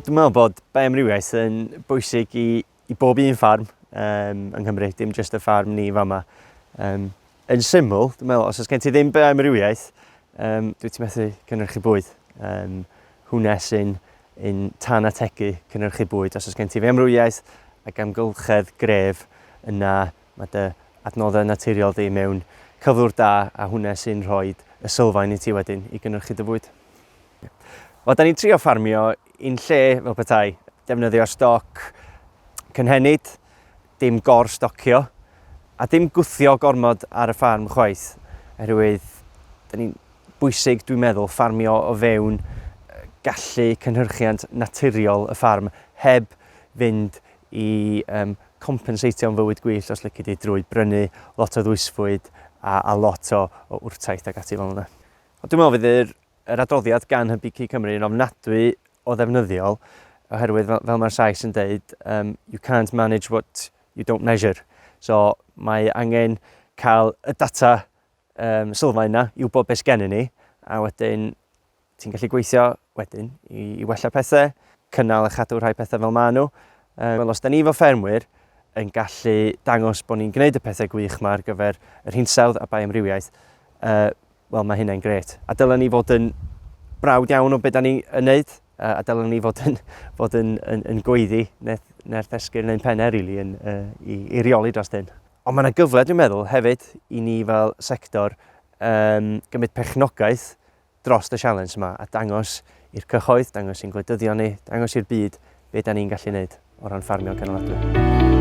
Dwi'n meddwl bod bioamrywiaeth yn bwysig i bob un ffarm yng Nghymru, dim jyst y ffarm ni fama. Yn syml, dwi'n meddwl, os oes gen ti ddim bioamrywiaeth, dwi ti methu cynhyrchu bwyd. Hwnna sy'n tan ategu cynhyrchu bwyd. Os oes gen ti bioamrywiaeth ac amgylchedd gref, yna mae dy adnoddau naturiol di mewn cyflwr da a hwnna sy'n rhoi y sylfaen i ti wedyn i gynhyrchu dy bwyd. Wel, da ni'n trio ffarmio un lle fel petai, defnyddio stoc cynhenid, dim gor-stocio, a dim gwthio gormod ar y ffarm chwaith, oherwydd da ni'n bwysig, dwi'n meddwl, ffarmio o fewn gallu cynhyrchiant naturiol y ffarm heb fynd i compensatio'n fywyd gwyllt os lici di drwy brynu lot o ddwysfwyd a lot o wrtaith ag ati fel yna. Dwi'n meddwl fydd yr adroddiad gan Hybu Cig Cymru yn ofnadwy o ddefnyddiol, oherwydd fel mae'r Sais yn deud, you can't manage what you don't measure. So mae angen cael y data sylfaen yna i wybod beth gennyn ni, a wedyn ti'n gallu gweithio wedyn i wella pethau, cynnal a chadw rhai pethau fel maen nhw. Wel, os da ni fel ffermwyr yn gallu dangos bod ni'n gwneud y pethau gwych yma ar gyfer yr hinsawdd a bioamrywiaeth, wel, mae hynny'n gret. A dylen ni fod yn brawd iawn o beth da ni'n wneud, a dylen ni fod yn gweiddi na'r ddesgyr neu'n penna rili i reoli dros hyn. Ond mae yna gyfle, dwi'n meddwl, hefyd i ni fel sector gymryd perchnogaeth dros y sialens yma a dangos i'r cyhoedd, dangos i'n gwleidyddion ni, dangos i'r byd be da ni'n gallu wneud o ran ffarmio cynaladwy.